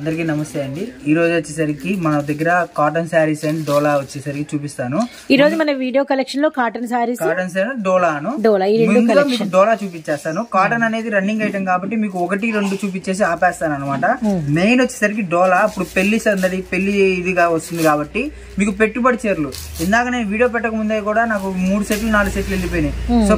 అందరికీ నమస్తే అండి. ఈ రోజు వచ్చేసరికి మన దగ్గర కాటన్ శారీస్ అండ్ డోలా వచ్చేసరికి చూపిస్తాను. ఈ రోజు మన వీడియో కలెక్షన్ లో కాటన్ శారీస్, డోలాను ముందుగా మీకు డోలా చూపించేస్తాను. కాటన్ అనేది రన్నింగ్ ఐటమ్ కాబట్టి మీకు 1-2 చూపించేసి ఆపేస్తాను అనమాట. మెయిన్ వచ్చేసరికి డోలా ఇప్పుడు పెళ్లి సందడి పెళ్లి ఇదిగా వస్తుంది కాబట్టి మీకు పెట్టుబడి చీరలు ఇందాక నేను వీడియో పెట్టక ముందే కూడా నాకు 3 సెట్లు 4 సెట్లు వెళ్ళిపోయినాయి. సో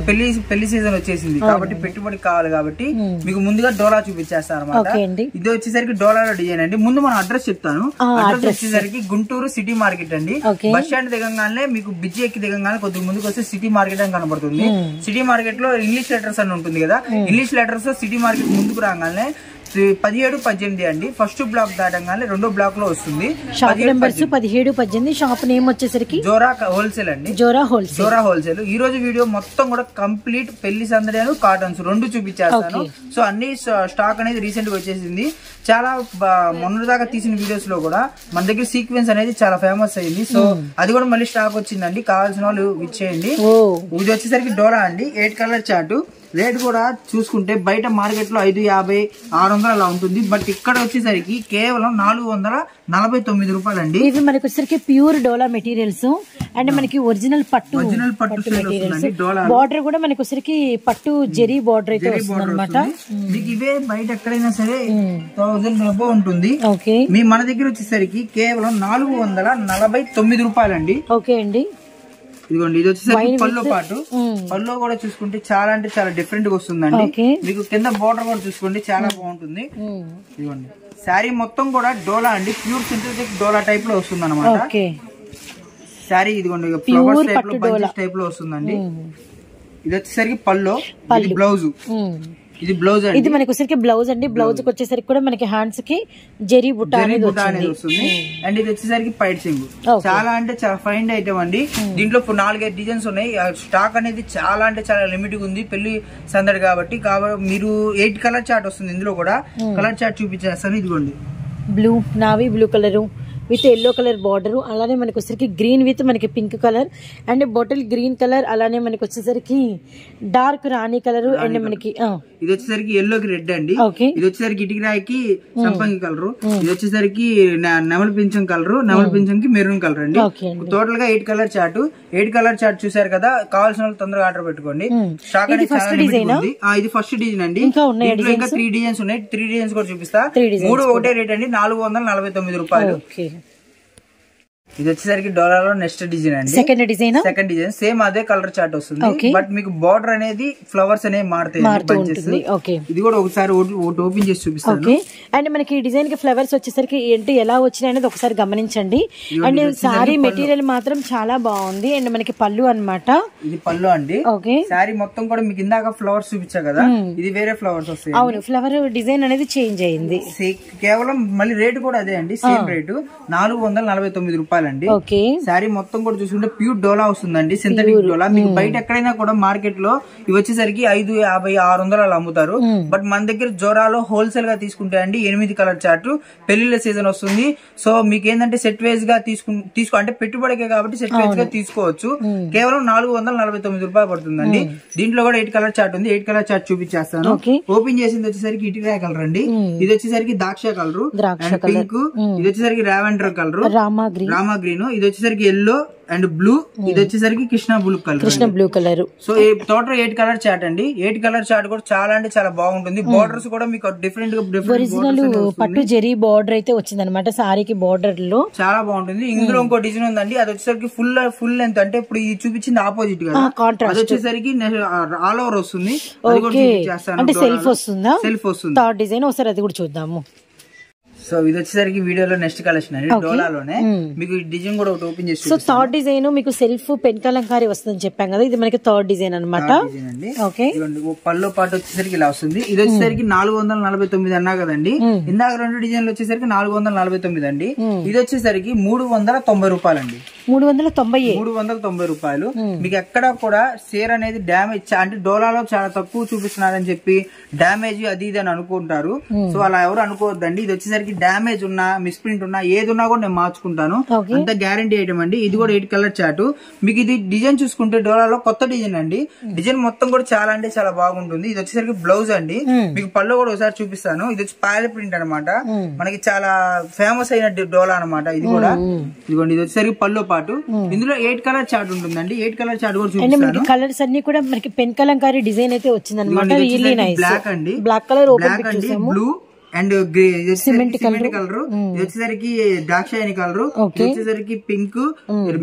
పెళ్లి సీజన్ వచ్చేసింది కాబట్టి పెట్టుబడి కావాలి కాబట్టి మీకు ముందుగా డోలా చూపించేస్తాను అనమాట. ఇది వచ్చేసరికి డోలాలో డిజైన్ అండి. ముందు మనం అడ్రస్ చెప్తాను. అడ్రస్ వచ్చేసరికి గుంటూరు సిటీ మార్కెట్ అండి. బస్ స్టాండ్ దిగంగానే మీకు బ్రిడ్జి ఎక్కి దిగంగానే కొద్దిగా ముందుకు వస్తే సిటీ మార్కెట్ అని కనబడుతుంది. సిటీ మార్కెట్ లో ఇంగ్లీష్ లెటర్స్ అని ఉంటుంది కదా, ఇంగ్లీష్ లెటర్స్ సిటీ మార్కెట్ ముందుకు రాగానే 17-18 అండి. ఫస్ట్ బ్లాక్ దాటంగానే రెండో బ్లాక్ లో వస్తుంది. Shop numbers 17-18. షాప్ నేమ్ వచ్చేసరికి జోరా హోల్సేల్ అండి. Zora wholesale. ఈ రోజు వీడియో మొత్తం కూడా కంప్లీట్ పెళ్లి సందడి కాటన్స్ 2 చూపించేస్తాను. సో అన్ని స్టాక్ అనేది రీసెంట్ గా వచ్చేసింది. చాలా మొన్న దాకా తీసిన వీడియోస్ లో కూడా మన దగ్గర సీక్వెన్స్ అనేది చాలా ఫేమస్ అయింది. సో అది కూడా మళ్ళీ స్టాక్ వచ్చిందండి. కావాల్సిన వాళ్ళు ఇచ్చేయండి. ఇది వచ్చేసరికి డోలా అండి. 8 కలర్ చార్ట్. రేట్ కూడా చూసుకుంటే బయట మార్కెట్ లో 550-600 అలా ఉంటుంది. బట్ ఇక్కడ వచ్చేసరికి కేవలం 449 రూపాయలు అండి. ఇవి మనకి వచ్చేసరికి ప్యూర్ డోలా మెటీరియల్స్ అండ్ మనకి ఒరిజినల్ పట్టు మెటీరియల్స్. బార్డర్ కూడా మనకి వచ్చేసరికి పట్టు జెరీ బార్డర్ అయితే వస్తుంది అనమాట. మీకు ఇవే బయట ఎక్కడైనా సరే 1000 రూపాయలు ఉంటుంది. మీ మన దగ్గర వచ్చేసరికి కేవలం 449 రూపాయలండి. ఓకే అండి. ఇదిగోండి, ఇది వచ్చేసరికి పళ్ళు కూడా చూసుకుంటే చాలా అంటే చాలా డిఫరెంట్ గా వస్తుందండి. మీకు కింద బోర్డర్ కూడా చూసుకోండి చాలా బాగుంటుంది. ఇదిగోండి, శారీ మొత్తం కూడా డోలా అండి. ప్యూర్ సింథటిక్ డోలా టైప్ లో వస్తుంది అనమాట శారీ. ఇదిగోండి, ఫ్లవర్స్ టైప్ లో బంచెస్ టైప్ లో వస్తుందండి. ఇది వచ్చేసరికి పళ్ళు, ఇది బ్లౌజ్. ఇది బ్లౌజ్ అండి. ఇది మనకి వచ్చేసరికి బ్లౌజ్ అండి. బ్లౌజ్ కి వచ్చేసరికి కూడా మనకి హ్యాండ్స్ కి జెరీ బుట్ట అనేది వస్తుంది. అండ్ ఇది వచ్చేసరికి పైచింగ్ చాలా అంటే చాలా ఫైన్ ఐటమ్ అండి. దీంట్లో 4-5 డిజైన్స్ ఉన్నాయి. స్టాక్ అనేది చాలా అంటే చాలా లిమిట్ ఉంది పెళ్లి సందడి కాబట్టి. మీరు 8 కలర్ చార్ట్ వస్తుంది. ఇందులో కూడా కలర్ చార్ట్ చూపించేస్తాను. ఇదిగోండి, blue, navy blue colour with yellow colour border, అలానే మనకి వచ్చేసరికి గ్రీన్ విత్ మనకి pink colour and bottle green colour, అలానే మనకి వచ్చేసరికి డార్క్ రాణి కలర్ అండ్ మనకి ఇది వచ్చేసరికి ఎల్లోకి రెడ్ అండి. ఇది వచ్చేసరికి ఇటుకరాయికి సంపంగి కలర్. ఇది వచ్చేసరికి నెమలి పింఛం కలర్, నెమలి పింఛం కి మెరూన్ కలర్ అండి. టోటల్ గా 8 కలర్ చార్ట్. 8 కలర్ చార్ట్ చూసారు కదా. కావాల్సిన వాళ్ళు తొందరగా ఆర్డర్ పెట్టుకోండి. స్టాక్ అనేది చాలా లిమిట్ ఉంది. ఇది ఫస్ట్ డిజైన్ అండి. ఇంకా 3 డిజైన్స్ ఉన్నాయి. 3 డిజైన్స్ కూడా చూపిస్తా. 3 ఒకటే రేట్ అండి, 449 రూపాయలు. ఇది వచ్చేసరికి డోలాలో నెక్స్ట్ డిజైన్ అండి. సెకండ్ డిజైన్ సేమ్ అదే కలర్ చార్ట్ వస్తుంది. బట్ మీకు బార్డర్ అనేది ఫ్లవర్స్ అనేవి మారుతాయి. ఇది కూడా ఒకసారి ఓపెన్ చేసి చూపిస్తాను. అండ్ మనకి ఈ డిజైన్ కి ఫ్లవర్స్ వచ్చేసరికి ఏంటి ఎలా వచ్చినాయి అనేది ఒకసారి గమనించండి. అండ్ సారీ మెటీరియల్ మాత్రం చాలా బాగుంది. అండ్ మనకి పళ్ళు అన్నమాట. ఇది పళ్ళు అండి. సారీ మొత్తం కూడా మీకు ఇందాక ఫ్లవర్స్ చూపించా కదా, ఇది వేరే ఫ్లవర్స్ వస్తాయి. అవును, ఫ్లవర్ డిజైన్ అనేది చేంజ్ అయింది. కేవలం మళ్ళీ రేట్ కూడా అదే అండి. సేమ్ రేటు 449 రూపాయలు అండి. శారీ మొత్తం కూడా చూసుకుంటే ప్యూర్ డోలా వస్తుందండి, సింథటిక్ డోలా. మీకు బయట ఎక్కడైనా కూడా మార్కెట్ లో ఇవి వచ్చేసరికి 550-600 అలా అమ్ముతారు. బట్ మన దగ్గర జోరాలో హోల్సేల్ గా తీసుకుంటే అండి 8 కలర్ చార్ట్. పెళ్లిళ్ళ సీజన్ వస్తుంది. సో మీకు ఏంటంటే సెట్ వైజ్ గా తీసుకో అంటే పెట్టుబడికే కాబట్టి సెట్ వైజ్ గా తీసుకోవచ్చు. కేవలం 449 రూపాయలు పడుతుందండి. దీంట్లో కూడా 8 కలర్ చార్ట్ ఉంది. 8 కలర్ చార్ట్ చూపించేస్తాను. ఓపెన్ చేసింది వచ్చేసరికి ఇటుక కలర్ అండి. ఇది వచ్చేసరికి ద్రాక్ష కలర్ అండ్ పింక్. ఇది వచ్చేసరికి రావెండర్ కలర్, రామా గ్రీన్. ఇది వచ్చేసరికి ఎల్లో అండ్ బ్లూ. ఇది వచ్చేసరికి Krishna blue colour. So total 8 colour chart అండి. 8 కలర్ చార్ట్ కూడా చాలా అంటే చాలా బాగుంటుంది. బోర్డర్స్ కూడా మీకు డిఫరెంట్ పట్టు జెరీ బార్డర్ అయితే వచ్చింది అనమాట సారీకి. బార్డర్ లో చాలా బాగుంటుంది. ఇందులో ఇంకో డిజైన్ ఉందండి. అది వచ్చేసరికి ఫుల్ లెంత్. అంటే ఇప్పుడు ఇది చూపించింది ఆపోజిట్ కదా, అది వచ్చేసరికి ఆల్ ఓవర్ వస్తుంది. అది కూడా చూపించేస్తాను. అంటే సెల్ఫ్ వస్తుందా? సెల్ఫ్ వస్తుంది. థర్డ్ డిజైన్ ఒకసారి అది కూడా చూద్దాము. సో ఇది వచ్చేసరికి వీడియోలో నెక్స్ట్ కలెక్షన్ అండి. డోలాలోనే మీకు డిజైన్ కూడా ఒకటి ఓపెన్ చేసి. సో థర్డ్ డిజైన్ మీకు సెల్ఫ్ పెన్ కలంకారీ వస్తుందని చెప్పాం కదా, ఇది మనకి థర్డ్ డిజైన్ అనమాట. పళ్ళు పాటు వచ్చేసరికి ఇలా వస్తుంది. ఇది వచ్చేసరికి 449 అన్నా కదండి. ఇందాక 2 డిజైన్లు వచ్చేసరికి 449 అండి. ఇది వచ్చేసరికి 390 రూపాయలండి. 390 రూపాయలు. మీకు ఎక్కడ కూడా షేర్ అనేది డ్యామేజ్ అంటే డోలాలో చాలా తక్కువ చూపిస్తున్నారని చెప్పి డ్యామేజ్ అది ఇది అని అనుకుంటారు. సో అలా ఎవరు అనుకోవద్దండి. ఇది వచ్చేసరికి డ్యామేజ్ ఉన్నా మిస్ప్రింట్ ఉన్నా ఏది ఉన్నా కూడా నేను మార్చుకుంటాను, అంత గ్యారంటీ ఐటమ్ అండి. ఇది కూడా 8 కలర్ చార్ట్. మీకు ఇది డిజైన్ చూసుకుంటే డోలాలో కొత్త డిజైన్ అండి. డిజైన్ మొత్తం కూడా చాలా అంటే చాలా బాగుంటుంది. ఇది వచ్చేసరికి బ్లౌజ్ అండి. మీకు పళ్ళు కూడా ఒకసారి చూపిస్తాను. ఇది వచ్చి పాయల ప్రింట్ అనమాట, మనకి చాలా ఫేమస్ అయిన డోలా అనమాట. ఇది కూడా ఇదిగోండి, ఇది వచ్చేసరికి పళ్ళు పాటు. ఇందులో 8 కలర్ చార్ట్ ఉంటుందండి. 8 కలర్ చార్ట్ కూడా చూపిస్తాను. కలర్స్ అన్ని కూడా మనకి పెన్ కలంకారీ డిజైన్ అయితే వచ్చింది అనమాట. బ్లాక్ అండి, బ్లాక్ కలర్, బ్లాక్ అండి, బ్లూ అండ్ సిమెంట్ కలర్. ఇది వచ్చేసరికి ద్రాక్షాయని కలర్, ఇది వచ్చేసరికి పింక్,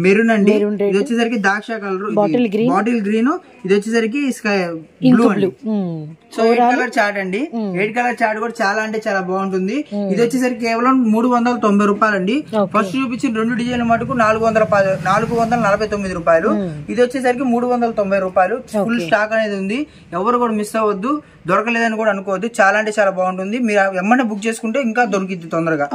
మెరూన్ అండి, ఇది వచ్చేసరికి ద్రాక్ష కలర్, బాటిల్ గ్రీన్, ఇది వచ్చేసరికి స్కై బ్లూ అండి. సో 8 కలర్ చార్ట్ అండి. 8 కలర్ చార్ట్ కూడా చాలా అంటే చాలా బాగుంటుంది. ఇది వచ్చేసరికి కేవలం 390 రూపాయలు అండి. ఫస్ట్ చూపించిన 2 డిజైన్ల మటుకు 449 రూపాయలు. ఇది వచ్చేసరికి 390 రూపాయలు. ఫుల్ స్టాక్ అనేది ఉంది, ఎవరు కూడా మిస్ అవ్వద్దు. దొరకలేదని కూడా అనుకోవద్దు, చాలా అంటే చాలా బాగుంటుంది. మీరు ఎమ్మన్నా బుక్ చేసుకుంటే ఇంకా దొరికిద్ది తొందరగా.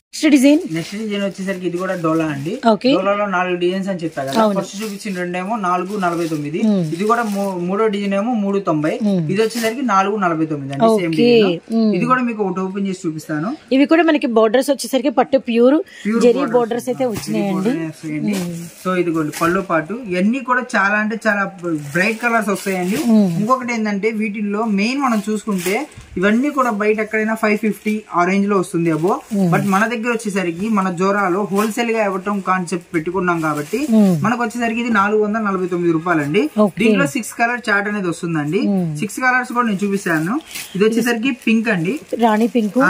నెక్స్ట్ డిజైన్ వచ్చేసరికి ఇది కూడా డోలా అండి. డోలాలో 4 డిజైన్స్ అని చెప్పా కదా. ఫస్ట్ చూపించిన 2 ఏమో 449, ఇది కూడా 3వ డిజైన్ ఏమో 390, ఇది వచ్చేసరికి 449 అండి. Same design. ఇది కూడా మీకు ఒకటి ఓపెన్ చేసి చూపిస్తాను. ఇవి కూడా మనకి బోర్డర్స్ వచ్చేసరికి పట్టు ప్యూర్ జెరీ బోర్డర్స్ అయితే వచ్చినాయండి. సో ఇదిగోండి పళ్ళు పాటు. ఇవన్నీ కూడా చాలా అంటే చాలా బ్రైట్ కలర్స్ వస్తాయండి. ఇంకొకటి ఏంటంటే వీటిల్లో మెయిన్ మనం చూసుకుంటే ఇవన్నీ కూడా బయట ఎక్కడైనా 550 ఆ రేంజ్ లో వస్తుంది అబో. బట్ మన దగ్గర వచ్చేసరికి మన జోరాలో హోల్సేల్ గా ఇవ్వటం కాన్సెప్ట్ పెట్టుకున్నాం కాబట్టి మనకు వచ్చేసరికి ఇది 499 రూపాయలు అండి. దీంట్లో 6 కలర్ చార్ట్ అనేది వస్తుందండి. 6 కలర్స్ కూడా నేను చూపిస్తాను. ఇది వచ్చేసరికి పింక్ అండి, రాణి పింక్,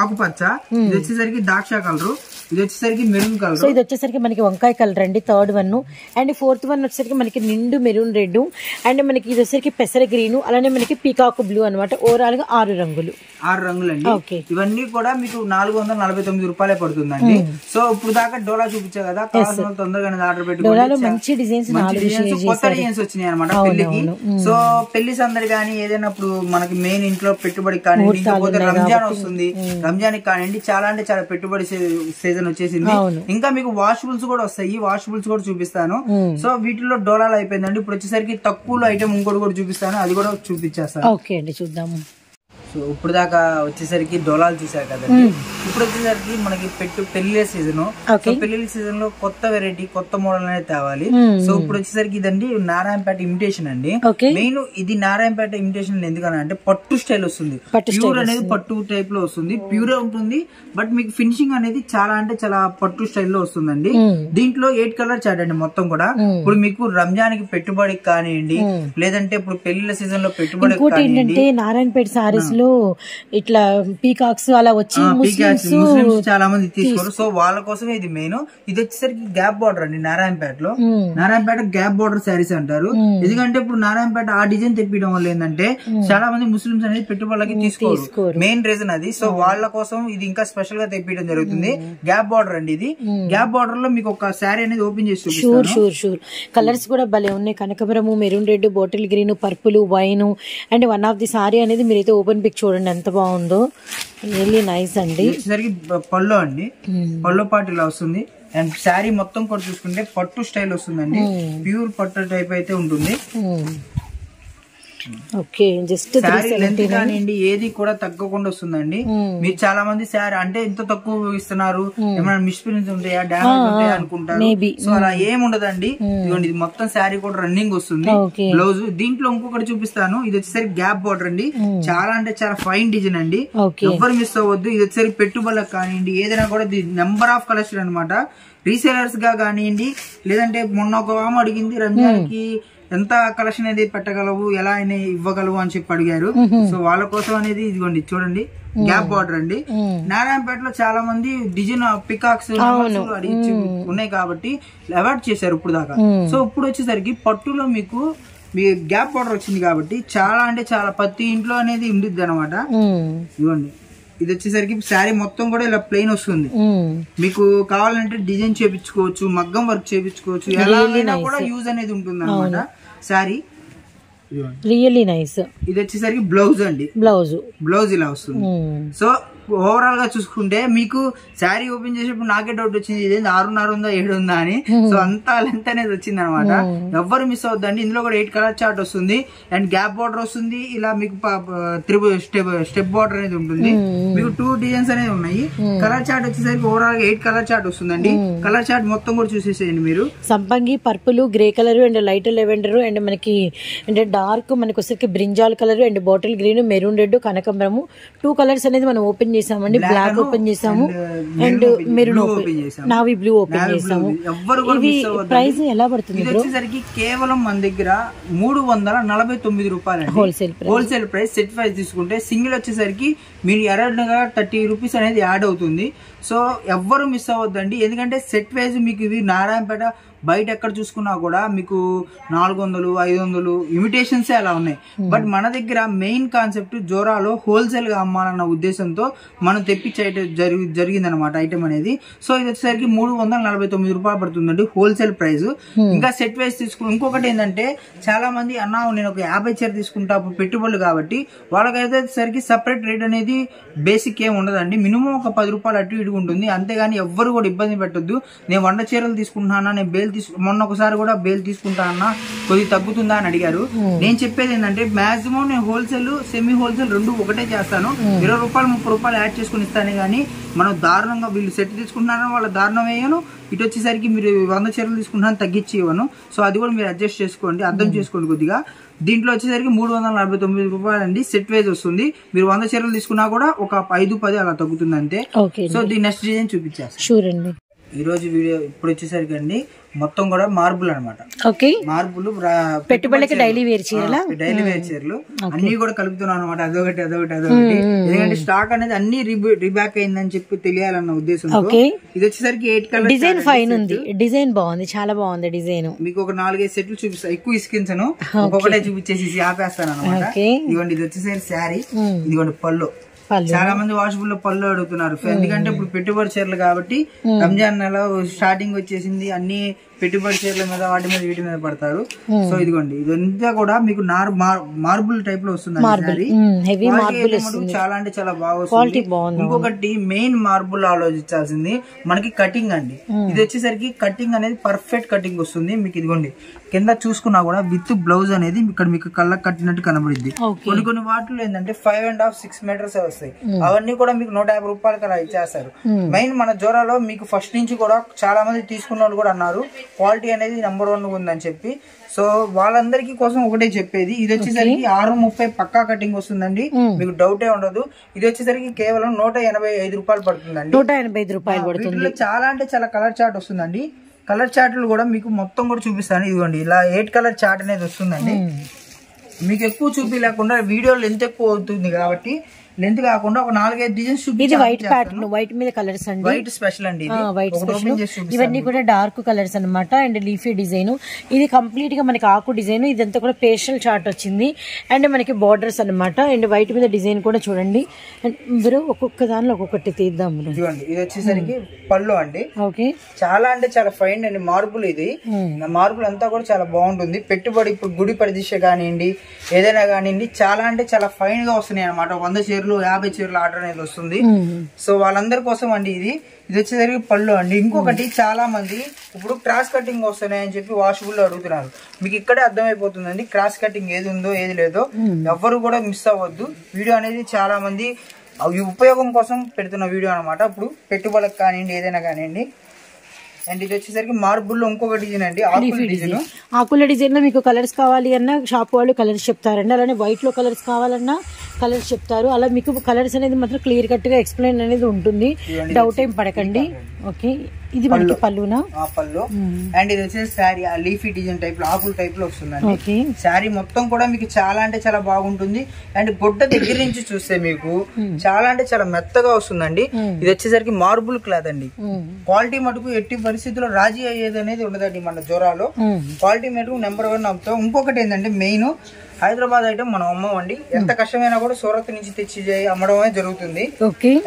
ఆకుపచ్చ, ఇది వచ్చేసరికి ద్రాక్ష కలర్, ఇది వచ్చేసరికి మెరూన్ కలర్. ఇది వచ్చేసరికి మనకి వంకాయ కలర్ అండి, 3rd one. And 4th one వచ్చేసరికి మనకి నిండు మెరూన్ రెడ్, అండ్ మనకి ఇది వచ్చేసరికి పెసర గ్రీన్, అలానే మనకి పీకాక్ బ్లూ అనమాట. ఓవరాల్ గా 6 రంగులు అండి. ఇవన్నీ కూడా మీకు 449 రూపాయలే పడుతుందండి. సో ఇప్పుడు దాకా డోలా చూపించా కదా, కావాల్సిన తొందరగా ఆర్డర్ పెట్టుకోండి. మంచి డిజైన్స్, కొత్త డిజైన్స్ వచ్చినాయి అనమాట పెళ్లికి. సో పెళ్లి సందడి కానీ ఏదైనా ఇప్పుడు మనకి మెయిన్ ఇంట్లో పెట్టుబడి కానీ, ఇంకపోతే రంజాన్ వస్తుంది, రంజాన్ కానివ్వండి, చాలా అంటే చాలా పెట్టుబడి సీజన్ వచ్చేసింది. ఇంకా మీకు వాషబుల్స్ కూడా వస్తాయి, వాషబుల్స్ కూడా చూపిస్తాను. సో వీటిలో డోలాలు అయిపోయిందండి. ఇప్పుడు వచ్చేసరికి తక్కువలో ఐటమ్ ఇంకోటి కూడా చూపిస్తాను, అది కూడా చూపించేస్తాను. ఓకే అండి, చూద్దాము. సో ఇప్పుడు దాకా వచ్చేసరికి డోలాలు చూసారు కదండి. ఇప్పుడు వచ్చేసరికి మనకి పెళ్లి సీజన్. సో పెళ్లి సీజన్ లో కొత్త వెరైటీ, కొత్త మోడల్ అనేది తేవాలి. సో ఇప్పుడు వచ్చేసరికి ఇదండి నారాయణపేట ఇమిటేషన్ అండి. మెయిన్ ఇది నారాయణపేట ఇమిటేషన్ ఎందుకని అంటే పట్టు స్టైల్ వస్తుంది. ప్యూర్ అనేది పట్టు టైప్ లో వస్తుంది, ప్యూరే ఉంటుంది. బట్ మీకు ఫినిషింగ్ అనేది చాలా అంటే చాలా పట్టు స్టైల్లో వస్తుందండి. దీంట్లో 8 కలర్ చార్ట్ అండి మొత్తం కూడా. ఇప్పుడు మీకు రంజాన్ కి పెట్టుబడికి కానివ్వండి, లేదంటే ఇప్పుడు పెళ్లిళ్ళ సీజన్ లో పెట్టుబడి ఏంటంటే నారాయణపేట సారీస్ లో ఇట్లా పీకాక్స్ అలా వచ్చి ముస్లిమ్స్ చాలా మంది తీసుకోరు. సో వాళ్ళ కోసమే ఇది మెయిన్. ఇది వచ్చేసరికి గ్యాప్ బార్డర్ అండి. నారాయణపేట గ్యాప్ బార్డర్ శారీస్ అంటారు. ఎందుకంటే ఇప్పుడు నారాయణపేట ఆ డిజైన్ తెప్పించడం వల్ల ఏంటంటే చాలా మంది ముస్లిమ్స్ అనేది పెట్టుబడులకి తీసుకోరు, మెయిన్ రీజన్ అది. సో వాళ్ళ కోసం ఇది ఇంకా స్పెషల్ గా తెప్పించడం జరుగుతుంది. గ్యాప్ బార్డర్ అండి. ఇది గ్యాప్ బార్డర్ లో మీకు ఒక శారీ అనేది ఓపెన్ చేసి చూపిస్తాను. కలర్స్ కూడా భలే ఉన్నాయి. కనకబరము, maroon red, bottle green, purple, wine, and one of the sari అనేది మీరైతే ఓపెన్ పిక్ చూడండి ఎంత బాగుందో. రియల్లీ నైస్ అండి. పళ్ళు అండి, పళ్ళు పాటు ఇలా వస్తుంది. అండ్ శారీ మొత్తం కూడా చూసుకుంటే పట్టు స్టైల్ వస్తుందండి. ప్యూర్ పట్టు టైప్ అయితే ఉంటుంది. ఓకే, జస్ట్ లెంత్ కానివ్వండి ఏది కూడా తగ్గకుండా వస్తుందండి. మీరు చాలా మంది శారీ అంటే ఇంత తక్కువ ఇస్తున్నారు, ఏమైనా మిస్ప్రింట్స్ ఉంటాయా, డ్యామేజ్ ఉంటాయా అనుకుంటారు. సో అలా ఏముండదండి. ఇది మొత్తం శారీ కూడా రన్నింగ్ వస్తుంది. బ్లౌజ్ దీంట్లో ఇంకొకటి చూపిస్తాను. ఇది వచ్చేసరికి గ్యాప్ బార్డర్ అండి. చాలా అంటే చాలా ఫైన్ డిజైన్ అండి, ఎవ్వరు మిస్ అవ్వద్దు. ఇది వచ్చేసరికి పెట్టుబడులకు కానివ్వండి ఏదైనా కూడా నెంబర్ ఆఫ్ కలెక్షన్ అనమాట. రీసేలర్స్ గా కానివ్వండి, లేదంటే మొన్న ఒక ఆమె అడిగింది రంజాన్ కి ఎంత కలెక్షన్ అనేది పెట్టగలవు, ఎలా అయినా ఇవ్వగలవు అని చెప్పి అడిగారు. సో వాళ్ళ కోసం అనేది ఇదిగోండి చూడండి, గ్యాప్ బార్డర్ అండి. నారాయణపేటలో చాలా మంది డిజైన్ పికాక్స్ అడిగి ఉన్నాయి కాబట్టి అవాయిడ్ చేశారు ఇప్పుడు దాకా. సో ఇప్పుడు వచ్చేసరికి పట్టులో మీకు గ్యాప్ బార్డర్ వచ్చింది కాబట్టి చాలా అంటే చాలా ప్రతి ఇంట్లో అనేది ఉండిద్ది అనమాట. ఇదిగోండి, ఇది వచ్చేసరికి శారీ మొత్తం కూడా ఇలా ప్లెయిన్ వస్తుంది. మీకు కావాలంటే డిజైన్ చేపించుకోవచ్చు, మగ్గం వర్క్ చేపించుకోవచ్చు, ఎలా అయినా కూడా యూజ్ అనేది ఉంటుంది అనమాట శారీ. Really nice. ఇది వచ్చేసరికి బ్లౌజ్ అండి. బ్లౌజ్ ఇలా వస్తుంది. సో ఓవరాల్ గా చూసుకుంటే మీకు శారీ ఓపెన్ చేసేప్పుడు నాకే డౌట్ వచ్చింది, ఇదేంటి 6.5 ఉందా 7 ఉందా అని. సో అంతా లెంత్ అనేది వచ్చింది అనమాట. ఎవ్వరు మిస్ అవుద్దండి. ఇందులో కూడా 8 కలర్ చార్ట్ వస్తుంది అండ్ గ్యాప్ బార్డర్ వస్తుంది. ఇలా మీకు స్టెప్ బార్డర్ అనేది ఉంటుంది. మీకు 2 డిజైన్స్ అనేది ఉన్నాయి. కలర్ చార్ట్ వచ్చేసరికి ఓవరాల్ గా 8 కలర్ చార్ట్ వస్తుందండి. కలర్ చార్ట్ మొత్తం కూడా చూసేసేయండి మీరు. సంపంగి, purple, grey colour and light lavender and మనకి అంటే డార్క్ మనకి వచ్చేసరికి brinjal colour and bottle green, maroon red, కనకంబరము 2 కలర్స్ అనేది మనం ఓపెన్ చేసామండి. బ్లాక్ ఓపెన్ చేసాము అండ్ మెరూన్ ఓపెన్ చేసాము, నావీ బ్లూ ఓపెన్ చేసాము. ఇవి ప్రైస్ ఎలా పడుతుంది? ఇది వచ్చేసరికి కేవలం మన దగ్గర 349 రూపాయలు హోల్సేల్ ప్రైస్. సెట్ వైజ్ తీసుకుంటే సింగిల్ వచ్చేసరికి మీరు అరౌండ్ గా 30 రూపీస్ అనేది యాడ్ అవుతుంది. సో ఎవ్వరు మిస్ అవ్వద్దండి. ఎందుకంటే సెట్ వైజ్ మీకు ఇవి నారాయణపేట బయట ఎక్కడ చూసుకున్నా కూడా మీకు 400, 500 ఇమిటేషన్స్ అలా ఉన్నాయి. బట్ మన దగ్గర మెయిన్ కాన్సెప్ట్ జోరాలో హోల్సేల్ గా అమ్మాలన్న ఉద్దేశంతో మనం తెప్పించే జరిగింది అనమాట ఐటమ్ అనేది. సో ఇది వచ్చేసరికి 349 రూపాయలు పడుతుందండి హోల్సేల్ ప్రైస్. ఇంకా సెట్ వైజ్ తీసుకుని ఇంకొకటి ఏంటంటే చాలా మంది అన్నా నేను ఒక 50 చీర తీసుకుంటా పెట్టుబడులు కాబట్టి వాళ్ళకైతే సరికి సపరేట్ రేట్ అనేది బేసిక్ ఏమి ఉండదండి. మినిమం ఒక 10 రూపాయలు అటు ఇటు ఉంటుంది. అంతేగాని ఎవ్వరు కూడా ఇబ్బంది పెట్టద్దు. నేను 100 చీరలు తీసుకుంటున్నానా, నేను బేల్ మొన్న ఒకసారి కూడా బేల్ తీసుకుంటా అన్నా కొద్దిగా తగ్గుతుందా అని అడిగారు. నేను చెప్పేది ఏంటంటే మాక్సిమం నేను హోల్సేల్ సెమీ హోల్సేల్ 2 ఒకటే చేస్తాను. 20 రూపాయలు 30 రూపాయలు యాడ్ చేసుకుని ఇస్తాను. కానీ మనం దారుణంగా వీళ్ళు సెట్ తీసుకుంటున్నారని వాళ్ళ దారుణం వేయను. ఇటు వచ్చేసరికి మీరు 100 చీరలు తీసుకుంటున్నాను తగ్గించి ఇవ్వను. సో అది కూడా మీరు అడ్జస్ట్ చేసుకోండి, అర్థం చేసుకోండి కొద్దిగా. దీంట్లో వచ్చేసరికి 349 రూపాయలు అండి సెట్ వైజ్ వస్తుంది. మీరు 100 చీరలు తీసుకున్నా కూడా ఒక 5-10 అలా తగ్గుతుంది అంతే. సో దీని నెక్స్ట్ డిజైన్ చూపించేస్తాను. ఈ రోజు వీడియో ఇప్పుడు వచ్చేసరికి అండి మొత్తం కూడా మార్బుల్ అనమాట. మార్బుల్ పెట్టుబడికి డైలీ వేర్ చీరలు అన్ని కూడా కలుపుతున్నాను అనమాట. అదొకటి ఎందుకంటే స్టాక్ అనేది అన్ని రిబ్యాక్ అయిందని చెప్పి తెలియాలన్న ఉద్దేశంతో. ఇది వచ్చేసరికి 8 కలర్ డిజైన్ ఫైన్ ఉంది. డిజైన్ బాగుంది, చాలా బాగుంది డిజైన్. మీకు ఒక 4-5 సెట్లు చూపిస్తాను. ఎక్కువ ఇసుకించను, ఒక్కొక్కటే చూపించేసి ఆపేస్తాను అనమాట. ఇదిగోండి ఇది వచ్చేసరికి శారీ, ఇదిగోండి పళ్ళు. చాలా మంది వాషబుల్ లో పళ్ళు అడుగుతున్నారు. ఎందుకంటే ఇప్పుడు పెట్టుబడి చీరలు కాబట్టి రంజాన్ నెల స్టార్టింగ్ వచ్చేసింది. అన్ని పెట్టుబడి చీరల మీద వాటి మీద వీటి మీద పడతారు. సో ఇదిగోండి ఇదంతా కూడా మీకు మార్బుల్ టైప్ లో వస్తుంది. చాలా అంటే చాలా బాగా వస్తుంది. ఇంకొకటి మెయిన్ మార్బుల్ ఆలోచించాల్సింది మనకి కటింగ్ అండి. ఇది వచ్చేసరికి కటింగ్ అనేది పర్ఫెక్ట్ కటింగ్ వస్తుంది మీకు. ఇదిగోండి కింద చూసుకున్నా కూడా విత్ బ్లౌజ్ అనేది ఇక్కడ మీకు కళ్ళకి కట్టినట్టు కనబడిద్ది. కొన్ని వాటిలో ఏంటంటే 5.5-6 మీటర్స్ వస్తాయి. అవన్నీ కూడా మీకు 150 రూపాయలకి అలా ఇచ్చేస్తారు. మెయిన్ మన జోరాలో మీకు ఫస్ట్ నుంచి కూడా చాలా మంది తీసుకున్న వాళ్ళు కూడా అన్నారు క్వాలిటీ అనేది నెంబర్ 1 ఉందని చెప్పి. సో వాళ్ళందరికీ కోసం ఒకటే చెప్పేది, ఇది వచ్చేసరికి 630 పక్కా కటింగ్ వస్తుందండి, మీకు డౌటే ఉండదు. ఇది వచ్చేసరికి కేవలం 185 రూపాయలు పడుతుందండి. 185 రూపాయలు పడుతుంది. చాలా అంటే చాలా కలర్ చార్ట్ వస్తుందండి. కలర్ చార్ట్లు కూడా మీకు మొత్తం కూడా చూపిస్తాను. ఇదిగోండి ఇలా 8 కలర్ చార్ట్ అనేది వస్తుందండి. మీకు ఎక్కువ చూపించలేకుండా వీడియో లెంత్ ఎక్కువ అవుతుంది కాబట్టి లెంత్ కాకుండా ఒక 4-5 డిజైన్స్ ఇది వైట్ ప్యాటర్న్, వైట్ మీద కలర్స్ అండి. వైట్ స్పెషల్ అండి. White special. ఇవన్నీ కూడా డార్క్ కలర్స్ అన్నమాట అండ్ లీఫీ డిజైన్. ఇది కంప్లీట్ గా మనకి ఆకు డిజైన్. ఇదంతా కూడా పేస్టల్ చార్ట్ వచ్చింది అండ్ మనకి బార్డర్స్ అన్నమాట. అండ్ వైట్ మీద డిజైన్ కూడా చూడండి. అండ్ మీరు ఒక్కొక్క దానిలో ఒక్కొక్కటి తీద్దాం. ఇది వచ్చేసరికి పళ్ళు అండి. ఓకే, చాలా అంటే చాలా ఫైన్ అండి. మార్బుల్ ఇది మార్బుల్ అంతా కూడా చాలా బాగుంటుంది. పెట్టుబడి ఇప్పుడు గుడి ప్రతిష్ట కానివ్వండి ఏదైనా కానివ్వండి చాలా అంటే చాలా ఫైన్ గా వస్తున్నాయి అనమాట. 100 చీరలు 50 చీరలు ఆర్డర్ అనేది వస్తుంది. సో వాళ్ళందరి కోసం అండి ఇది వచ్చేసరికి పళ్ళు అండి. ఇంకొకటి చాలా మంది ఇప్పుడు క్రాస్ కటింగ్ వస్తున్నాయి అని చెప్పి వాషబుల్ అడుగుతున్నారు. మీకు ఇక్కడే అర్థమైపోతుందండి క్రాస్ కటింగ్ ఏది ఉందో ఏది లేదో. ఎవ్వరు కూడా మిస్ అవ్వద్దు. వీడియో అనేది చాలా మంది ఉపయోగం కోసం పెడుతున్న వీడియో అనమాట. ఇప్పుడు పెట్టుబడులకు కానివ్వండి ఏదైనా కానివ్వండి. అండ్ ఇది వచ్చేసరికి మార్బుల్ లో ఇంకొక డిజైన్ అండి, ఆకుల డిజైన్. ఆకుల డిజైన్ లో మీకు కలర్స్ కావాలి అన్నా షాప్ వాళ్ళు కలర్స్ చెప్తారండి. అలానే వైట్ లో కలర్స్ కావాలన్నా కలర్స్ చెప్తారు. అలా మీకు కలర్స్ అనేది మాత్రం క్లియర్ కట్ గా ఎక్స్ప్లెయిన్ అనేది ఉంటుంది. డౌట్ ఏం పడకండి. ఓకే, ఇది మనకి పళ్ళునా? పళ్ళు. అండ్ ఇది వచ్చేసి శారీ లీఫీ డిజైన్ టైప్ లో ఆకుల టైప్ లో వస్తుందండి. శారీ మొత్తం కూడా మీకు చాలా అంటే చాలా బాగుంటుంది. అండ్ గుడ్డ దగ్గర నుంచి చూస్తే మీకు చాలా అంటే చాలా మెత్తగా వస్తుందండి. ఇది వచ్చేసరికి మార్బుల్ క్లాత్ అండి. క్వాలిటీ మటుకు ఎట్టి పరిస్థితుల్లో రాజీ అయ్యేది అనేది ఉండదండి మన జోరాలో. క్వాలిటీ మటుకు నెంబర్ 1 అవుతాం. ఇంకొకటి ఏంటంటే మెయిన్ హైదరాబాద్ ఐటమ్ మనం అమ్మమండి. ఎంత కష్టమైనా కూడా సూరత్ నుంచి తెచ్చి అమ్మడమే జరుగుతుంది.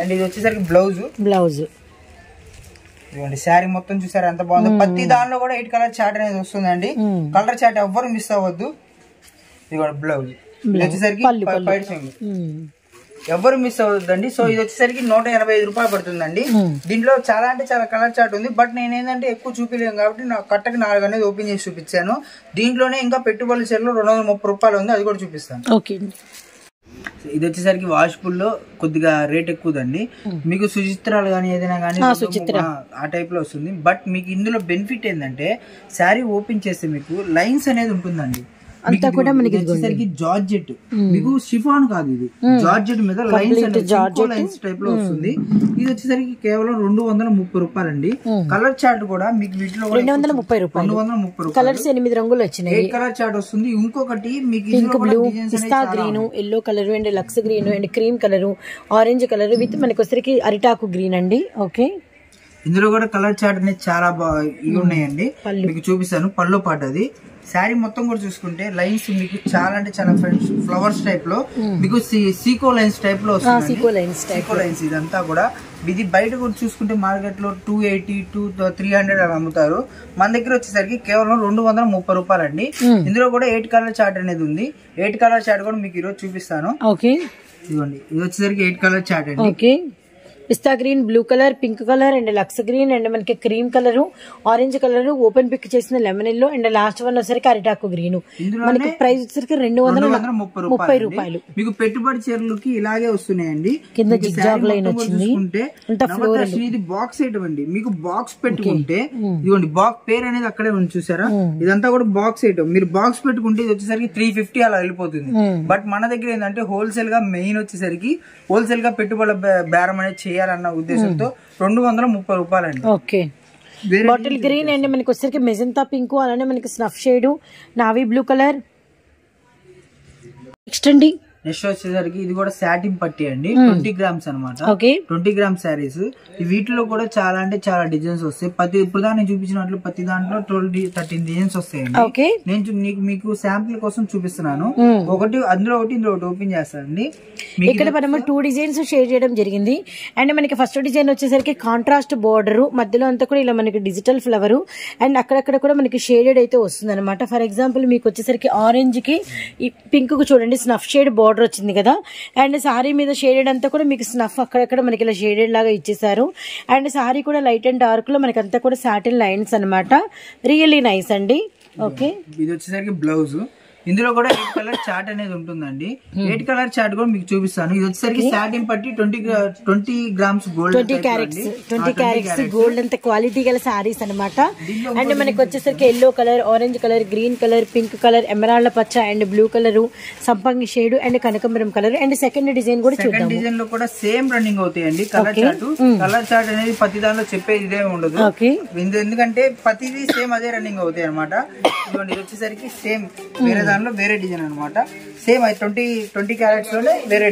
అండ్ ఇది వచ్చేసరికి బ్లౌజ్. శారీ మొత్తం చూసారు ఎంత బాగుందో. ప్రతి దానిలో కూడా 8 కలర్ చార్ట్ అనేది వస్తుందండి. కలర్ చార్ట్ ఎవ్వరు మిస్ అవ్వద్దు. ఇది బ్లౌజ్ వచ్చేసరికి పైట్ సింగ్ ఎవరు మిస్ అవుతుందండి. సో ఇది వచ్చేసరికి 185 రూపాయలు పడుతుందండి. దీంట్లో చాలా అంటే చాలా కలర్ చార్ట్ ఉంది. బట్ నేను ఏంటంటే ఎక్కువ చూపించలేను కాబట్టి నా కట్టకి 4 అనేది ఓపెన్ చేసి చూపించాను. దీంట్లోనే ఇంకా పెట్టుబడుల చీరలో 230 రూపాయలు ఉంది, అది కూడా చూపిస్తాను. ఇది వచ్చేసరికి వాష్ఫుల్ లో కొద్దిగా రేట్ ఎక్కువదండి. మీకు సుచిత్రాలు కానీ ఏదైనా కానీ ఆ టైప్ లో వస్తుంది. బట్ మీకు ఇందులో బెనిఫిట్ ఏంటంటే శారీ ఓపెన్ చేస్తే మీకు లైన్స్ అనేది ఉంటుందండి. అంతా కూడా మనకి వచ్చేసరికి జార్జెట్, మీకు షిఫాన్ కాదు, ఇది జార్జెట్ మీద లైన్స్ టైప్ లో వస్తుంది. ఇది వచ్చేసరికి కేవలం 230 రూపాయలండి. కలర్ చార్ట్ కూడా మీకు వీటిలో 230 రూపాయలు. కలర్స్ 8 రంగులు వచ్చినాయి. 8 కలర్ చార్ట్ వస్తుంది. ఇంకొకటి మీకు పింక్, బ్లూ, పిస్తా గ్రీన్, ఎల్లో కలర్ అండ్ లక్స్ green and cream colour, orange colour with మనకి వచ్చేసరికి అరిటాకు గ్రీన్ అండి. ఓకే, ఇందులో కూడా కలర్ చార్ట్ అనేది చాలా బాగా ఇవి ఉన్నాయండి. మీకు చూపిస్తాను. పల్లో పాటు అది శారీ మొత్తం కూడా చూసుకుంటే లైన్స్ మీకు చాలా అంటే చాలా ఫ్లవర్స్ టైప్ లో మీకు సీకో లైన్స్ టైప్ లో వస్తుంది. సీకో లైన్స్ ఇదంతా కూడా ఇది బయట కూడా చూసుకుంటే మార్కెట్ లో 280 300 అలా అమ్ముతారు. మన దగ్గర వచ్చేసరికి కేవలం 230 రూపాయలండి. ఇందులో కూడా 8 కలర్ చార్ట్ అనేది ఉంది. 8 కలర్ చార్ట్ కూడా మీకు ఈరోజు చూపిస్తాను. ఇదిగోండి, ఇది వచ్చేసరికి 8 కలర్ చార్ట్ అండి. పిస్తా green, blue colour, pink colour and లక్స్ గ్రీన్ అండ్ మనకి cream colour, orange colour, open pick చేసిన lemon yellow and last one వచ్చేసరికి అరిటాకు గ్రీన్. మనకి ప్రైస్ వచ్చేసరికి 230 రూపాయలు. మీకు పెట్టుబడి చీరలకి ఇలాగే వస్తున్నాయండి. కింద జిగ్జాగ్ లైన్ వచ్చింది. ఇది బాక్స్ ఐటమ్ అండి. మీకు బాక్స్ పెట్టుకుంటే ఇదిగోండి బాక్స్ పేరు అనేది అక్కడే ఉంది చూసారా. ఇదంతా కూడా బాక్స్ ఐటమ్. మీరు బాక్స్ పెట్టుకుంటే ఇది వచ్చేసరికి 350 అలా వెళ్ళిపోతుంది. బట్ మన దగ్గర ఏంటంటే హోల్సేల్ గా మెయిన్ వచ్చేసరికి హోల్సేల్ గా పెట్టుబడుల బేరం అనేది చేయాలన్న ఉద్దేశంతో 230 రూపాయలండి. ఓకే, బాటిల్ గ్రీన్ అండ్ మనకి వచ్చేసరికి మెజంతా పింక్, అలానే మనకి snuff shade, navy blue colour. Next అండి, నెక్స్ట్ వచ్చేసరికి ఇది కూడా సాటిన్ పట్టి అండి. 20 గ్రామ్స్ అనమాట. 20 గ్రామ్స్ శారీస్. వీటిలో కూడా చాలా అంటే చాలా డిజైన్స్ వస్తాయి. ఇప్పుడు దాన్ని చూపించినట్లు ప్రతి దాంట్లో 13 డిజైన్స్ వస్తాయండి. నేను మీకు శాంపుల్ కోసం చూపిస్తున్నాను. అందులో ఒకటి ఇందులో ఒకటి ఓపెన్ చేస్తానండి. ఇక్కడ మనము 2 డిజైన్స్ షేర్ చేయడం జరిగింది. అండ్ మనకి ఫస్ట్ డిజైన్ వచ్చేసరికి కాంట్రాస్ట్ బోర్డర్, మధ్యలో అంతా కూడా ఇలా మనకి డిజిటల్ ఫ్లవర్ అండ్ అక్కడక్కడ కూడా మనకి షేడెడ్ అయితే వస్తుంది అనమాట. ఫర్ ఎగ్జాంపుల్ మీకు వచ్చేసరికి ఆరెంజ్ కి పింక్ కు చూడండి స్నఫ్ షేడ్ బోర్డర్ వచ్చింది కదా. అండ్ సారీ మీద షేడెడ్ అంతా కూడా మీకు స్నఫ్ అక్కడక్కడ మనకి ఇలా షేడెడ్ లాగా ఇచ్చేసారు. అండ్ సారీ కూడా లైట్ అండ్ డార్క్ లో మనకి అంతా కూడా సాటిన్ లైన్స్ అనమాట. రియల్లీ నైస్ అండి. ఓకే, ఇది వచ్చేసరికి బ్లౌజ్. ఇందులో కూడా 8 కలర్ చార్ట్ అనేది ఉంటుందండి. 8 కలర్ చార్ట్ కూడా మీకు చూపిస్తాను. ఇది వచ్చేసరికి సాటిన్ పట్టి 20 గ్రామ్స్ గోల్డ్, 20 క్యారెట్స్ గోల్డ్ అంత క్వాలిటీ గల సారీస్ అనమాట. అండ్ మనకి వచ్చేసరికి yellow colour, orange colour, green colour, pink colour, emerald పచ్చ అండ్ బ్లూ కలర్, సంపంగి షేడ్ అండ్ కనకంబరం కలర్. అండ్ సెకండ్ డిజైన్ కూడా చూద్దాం. సెకండ్ డిజైన్ లో కూడా సేమ్ రన్నింగ్ అవుతాయండి కలర్ చార్ట్. కలర్ చార్ట్ అనేది ప్రతి దానిలో చెప్పేది ఇదే ఉండదు. ఎందుకంటే ప్రతిదీ సేమ్ అదే రన్నింగ్ అవుతాయి అనమాట. ఇది వచ్చేసరికి సేమ్ వేరే దానిలో వేరే డిజైన్ అనమాట. సేమ్ 20 క్యారెట్స్ లోనే వేరే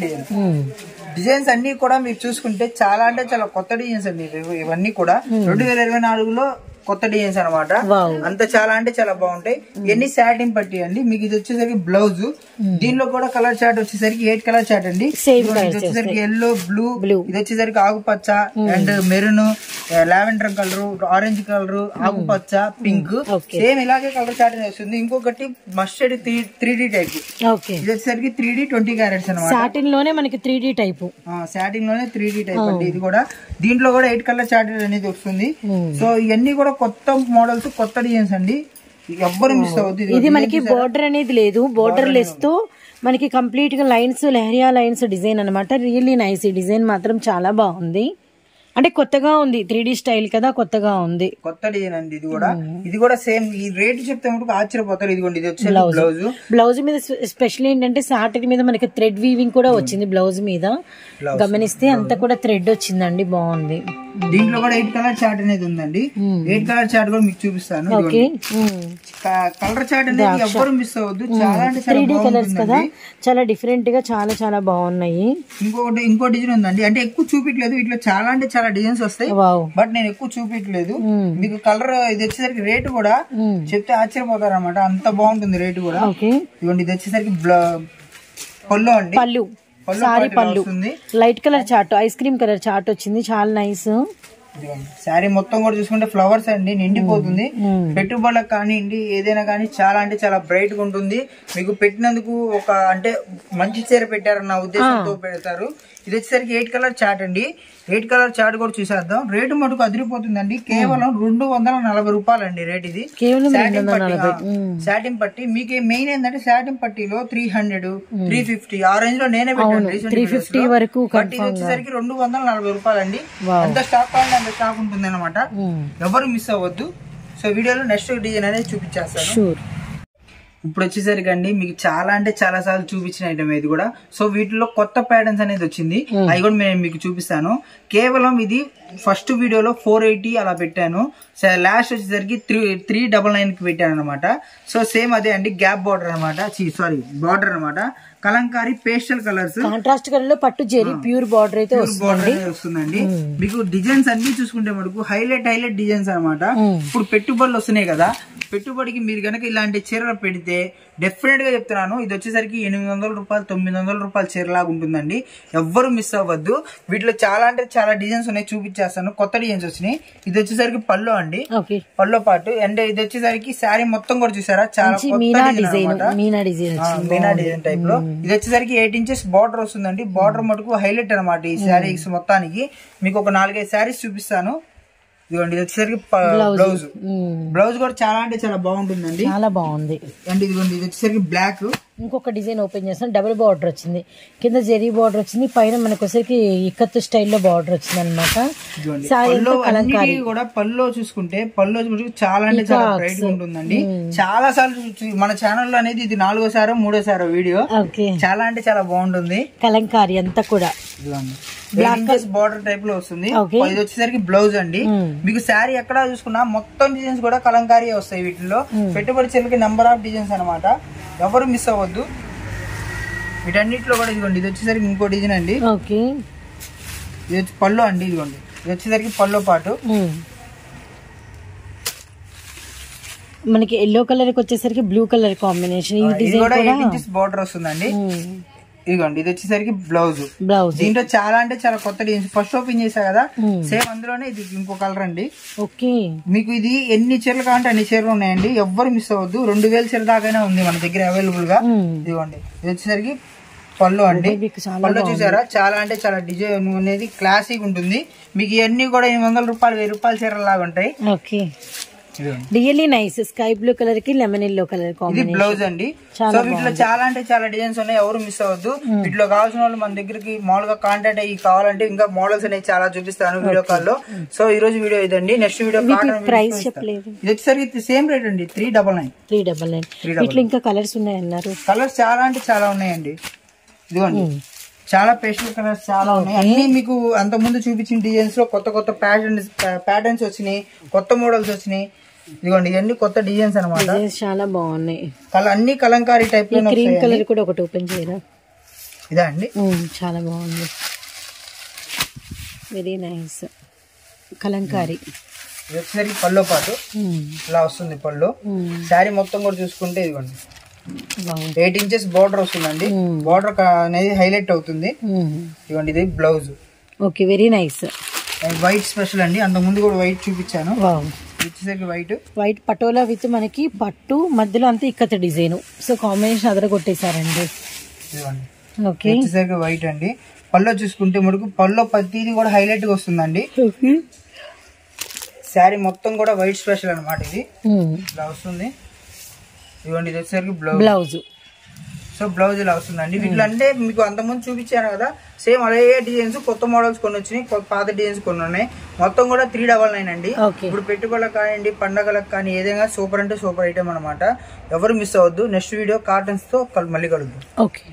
డిజైన్స్ అన్ని కూడా మీరు చూసుకుంటే చాలా అంటే చాలా కొత్త డిజైన్స్ అండి. ఇవన్నీ కూడా 2024లో కొత్త డిజైన్స్ అనమాట. అంత చాలా అంటే చాలా బాగుంటాయి. ఎన్ని సాటిన్ పట్టి అండి. మీకు ఇది వచ్చేసరికి బ్లౌజ్. దీనిలో కూడా కలర్ చార్ట్ వచ్చేసరికి 8 కలర్ చార్ట్ అండి. ఇది వచ్చేసరికి ఎల్లో, బ్లూ, ఇది వచ్చేసరికి ఆకుపచ్చ and maroon, lavender colour, orange colour, ఆకుపచ్చ, పింక్, సేమ్ ఇలాగే కలర్ చార్ట్ వస్తుంది. ఇంకొకటి మస్టర్డ్ 3D టైప్. ఇది వచ్చేసరికి 3D 20 క్యారెట్స్ అనమాట. సాటిన్ లోనే మనకి 3D టైప్. సాటిన్ లోనే 3D టైప్ అండి. ఇది కూడా దీంట్లో కూడా 8 కలర్ చార్ట్ అనేది వస్తుంది. సో ఇవన్నీ కూడా కొత్త మోడల్స్, కొత్త డిజైన్స్ అండి. ఎవ్వరు మిస్ అవుతుంది. ఇది మనకి బోర్డర్ అనేది లేదు, బోర్డర్ లెస్ తో మనకి కంప్లీట్ గా లైన్స్, లెహరియా లైన్స్ డిజైన్ అనమాట. Really nice. ఈ డిజైన్ మాత్రం చాలా బాగుంది. అంటే కొత్తగా ఉంది, 3D స్టైల్ కదా, కొత్తగా ఉంది, కొత్త డిజైన్ అండి. ఇది కూడా సేమ్. ఈ రేట్ చెప్తే మటుకు ఆశ్చర్యపోతారు. ఇదిగోండి, ఇది వచ్చే బ్లౌజ్. బ్లౌజ్ మీద స్పెషల్ ఏంటంటే సాటిన్ మీద మనకి థ్రెడ్ వీవింగ్ కూడా వచ్చింది బ్లౌజ్ మీద. గమనిస్తే అంతా కూడా థ్రెడ్ వచ్చిందండి, బాగుంది. దీంట్లో కూడా 8 కలర్ చార్ట్ అనేది ఉందండి. 8 కలర్ చార్ట్ కూడా మీకు చూపిస్తాను. కలర్ చార్ట్ అనేది ఎవ్వరు మిస్ అవ్వద్దు. చాలా అంటే 3D కలర్స్ కదా, చాలా డిఫరెంట్ గా చాలా చాలా బాగున్నాయి. ఇంకో డిజైన్ ఉందండి. అంటే ఎక్కువ చూపించలేదు. ఇట్లా చాలా అంటే చాలా డిజైన్స్ వస్తాయి. బట్ నేను ఎక్కువ చూపించలేదు మీకు. కలర్ ఇది వచ్చేసరికి రేటు కూడా చెప్తే ఆశ్చర్యపోతారు అనమాట. అంత బాగుంటుంది రేటు కూడా. ఇదిగోండి, ఇది వచ్చేసరికి పళ్ళు అండి. పళ్ళు సారీ పళ్ళు light colour chart, ice cream colour chart వచ్చింది. చాలా నైస్. శారీ మొత్తం కూడా చూసుకుంటే ఫ్లవర్స్ అండి నిండిపోతుంది. పెట్టుబడులకు కానివ్వండి ఏదైనా కానీ చాలా అంటే చాలా బ్రైట్ గా ఉంటుంది. మీకు పెట్టినందుకు ఒక అంటే మంచి చీర పెట్టారన్న ఉద్దేశంతో పెడతారు. ఇది వచ్చేసరికి 8 కలర్ చార్ట్ అండి. 8 కలర్ చార్ట్ కూడా చూసేద్దాం. రేటు మటుకు అదిరిపోతుందండి. కేవలం 240 రూపాయలండి రేట్. ఇది సాటిన్ పట్టి. మీకు మెయిన్ ఏంటంటే సాటిన్ పట్టీలో 300, 350 ఆ రేంజ్ లో నేనే పెట్టాను. 350 వరకు ఇది వచ్చేసరికి 240 రూపాయలండి. ఎంత స్టాక్ కావాలంటే అంత స్టాక్ ఉంటుంది అనమాట. ఎవరు మిస్ అవ్వద్దు. సో వీడియోలో నెక్స్ట్ డిజైన్ అనేది చూపించేస్తాను. ఇప్పుడు వచ్చేసరికి అండి మీకు చాలా అంటే చాలా సార్లు చూపించిన ఐటమ్ ఇది కూడా. సో వీటిలో కొత్త ప్యాటర్న్స్ అనేది వచ్చింది. అవి కూడా నేను మీకు చూపిస్తాను. కేవలం ఇది ఫస్ట్ వీడియోలో 480 అలా పెట్టాను. లాస్ట్ వచ్చేసరికి 399 కి పెట్టాను అనమాట. సో సేమ్ అదే అండి. గ్యాప్ బార్డర్ అనమాట. సారీ బార్డర్ అనమాట. Kalamkari pastel colours contrast colour లో పట్టు జెరీ ప్యూర్ బార్డర్ అయితే వస్తుందండి. మీకు డిజైన్స్ అన్ని చూసుకుంటే మనకు హైలైట్ డిజైన్స్ అనమాట. ఇప్పుడు పెట్టుబడులు వస్తున్నాయి కదా, పెట్టుబడికి మీరు కనుక ఇలాంటి చీరలు పెడితే డెఫినెట్ గా చెప్తున్నాను ఇది వచ్చేసరికి 800 రూపాయలు 900 రూపాయల చీరలాగా ఉంటుందండి. ఎవ్వరు మిస్ అవ్వద్దు. వీటిలో చాలా అంటే చాలా డిజైన్స్ ఉన్నాయి, చూపించేస్తాను. కొత్త డిజైన్స్ వచ్చినాయి. ఇది వచ్చేసరికి పల్లో అండి, పల్లో పాటు. అండ్ ఇది వచ్చేసరికి శారీ మొత్తం కూడా చూసారా చాలా మీనా డిజైన్ టైప్ లో. ఇది వచ్చేసరికి 8 ఇంచెస్ బార్డర్ వస్తుందండి. బార్డర్ మటుకు హైలైట్ అనమాట ఈ శారీస్ మొత్తానికి. మీకు ఒక 4-5 శారీస్ చూపిస్తాను. ఇదిగోండి ఇది వచ్చేసరికి బ్లౌజ్. బ్లౌజ్ కూడా చాలా అంటే చాలా బాగుంటుందండి. చాలా బాగుంది. అండ్ ఇదిగోండి ఇది వచ్చేసరికి బ్లాక్. ఇంకొక డిజైన్ ఓపెన్ చేస్తాను. డబుల్ బార్డర్ వచ్చింది, కింద జెరీ బార్డర్ వచ్చింది, పైన మనకు వచ్చేసరికి ఇక్కత్ స్టైల్లో బార్డర్ వచ్చింది అనమాట. కూడా పల్లో చూసుకుంటే పల్లో చాలా అంటే చాలా బ్రైట్ గా ఉంటుందండి. చాలా సార్లు మన ఛానల్ లో అనేది ఇది 4వ 3వ వీడియో. చాలా అంటే చాలా బాగుంటుంది. కలంకారీ అంతా కూడా బార్డర్ టైప్ లో వస్తుంది. ఇది వచ్చేసరికి బ్లౌజ్ అండి. మీకు శారీ ఎక్కడ చూసుకున్నా మొత్తం డిజైన్స్ కూడా కలంకారీ వస్తాయి. వీటిలో పెట్టుబడి చీరలకి నెంబర్ ఆఫ్ డిజైన్స్ అనమాట. ఎవరు మిస్ అవ్వద్దు. వీటన్నిటిలో కూడా ఇదిగోండి ఇది వచ్చేసరికి ఇంకో డిజైన్ అండి. ఇది వచ్చి పళ్ళు అండి. ఇదిగోండి ఇది వచ్చేసరికి పళ్ళు పాటు. మనకి ఎల్లో కలర్ కి వచ్చేసరికి బ్లూ కలర్ కాంబినేషన్. ఇది కూడా 8 ఇంచెస్ బార్డర్ వస్తుందండి. ఇదిగోండి ఇది వచ్చేసరికి బ్లౌజ్. దీంట్లో చాలా అంటే చాలా కొత్త డిజైన్స్ ఫస్ట్ ఓపెన్ చేసా కదా, సేమ్ అందులోనే ఇది ఇంకో కలర్ అండి. మీకు ఇది ఎన్ని చీరలు కావాలంటే అన్ని చీరలు ఉన్నాయండి. ఎవ్వరు మిస్ అవ్వద్దు. 2000 చీర దాకా ఉంది మన దగ్గర అవైలబుల్ గా. ఇదిగోండి ఇది వచ్చేసరికి పళ్ళు అండి. పళ్ళు చూసారా చాలా అంటే చాలా డిజైన్ అనేది క్లాసిక్ ఉంటుంది. మీకు ఇవన్నీ కూడా 800 రూపాయలు 1000 రూపాయల చీరలు లాగా ఉంటాయి. Really nice. Sky blue colour కి లెమన్ ఎల్లో కలర్ ఇది బ్లౌజ్ అండి. సో వీటిలో చాలా అంటే చాలా డిజైన్స్ ఉన్నాయి. ఎవరు మిస్ అవ్వద్దు. వీటిలో కావాల్సిన వాళ్ళు మన దగ్గరికి మామూలుగా కాంటాక్ట్ అయ్యి కావాలంటే ఇంకా మోడల్స్ అనేవి చాలా చూపిస్తాను వీడియో కాల్ లో. సో ఈ రోజు వీడియో ఇదండి. నెక్స్ట్ వీడియో ప్రైస్ చెప్పలేదు. ఇది వచ్చేసరికి సేమ్ రేట్ అండి 399. ఇంకా కలర్స్ ఉన్నాయన్నారు. కలర్స్ చాలా అంటే చాలా ఉన్నాయండి. ఇదిగోండి చాలా పేస్టల్ కలర్స్ చాలా ఉన్నాయి. అన్ని మీకు అంత ముందు చూపించిన డిజైన్స్ లో కొత్త కొత్త ప్యాటర్న్స్ వచ్చినాయి, కొత్త మోడల్స్ వచ్చినాయి. ఇదిగోండి ఇవన్నీ కొత్త డిజైన్స్ అనమాట. చాలా బాగున్నాయి. అన్ని కలంకారీ టైప్ లో. గ్రీన్ కలర్ కూడా ఒకటి ఓపెన్ చేయరా? ఇదా అండి చాలా బాగుంది. Very nice Kalamkari. ఇది వచ్చేసరికి పళ్ళు పాటు ఇలా వస్తుంది పళ్ళు. శారీ మొత్తం కూడా చూసుకుంటే ఇదిగోండి 8 ఇంచెస్ బార్డర్ వస్తుందండి. బార్డర్ అనేది హైలైట్ అవుతుంది. ఇదిగోండి ఇది blouse. Okay very nice. White special అండి. అంత ముందు కూడా వైట్ చూపించాను. వచ్చేసరికి వైట్ పటోలా విత్ మనకి పట్టు మధ్యలో అంతా ఇక్కత డిజైన్. సో కాంబినేషన్ అదర కొట్టేశారండి. ఓకే వచ్చేసరికి వైట్ అండి. పళ్ళు చూసుకుంటే మనకు పళ్ళు ప్రతిది కూడా హైలైట్ గా వస్తుందండి. శారీ మొత్తం కూడా వైట్ స్పెషల్ అనమాట. ఇది ఇలా వస్తుంది. ఇవ్వండి ఇది వచ్చేసరికి బ్లౌజ్. సో బ్లౌజ్ ఇలా వస్తుందండి. వీటిలో అంటే మీకు అంతకుముందు చూపించాను కదా సేమ్ అదే డిజైన్స్ కొత్త మోడల్స్ కొన్ని వచ్చినాయి, పాత డిజైన్స్ కొన్ని ఉన్నాయి. మొత్తం కూడా 399 అండి. ఇప్పుడు పెట్టుబడులకు కానివ్వండి పండగలకు కానీ ఏదైనా సూపర్ అంటే సూపర్ ఐటమ్ అనమాట. ఎవరు మిస్ అవ్వద్దు. నెక్స్ట్ వీడియో కాటన్స్ తో మళ్ళీ కలుద్దాం. ఓకే.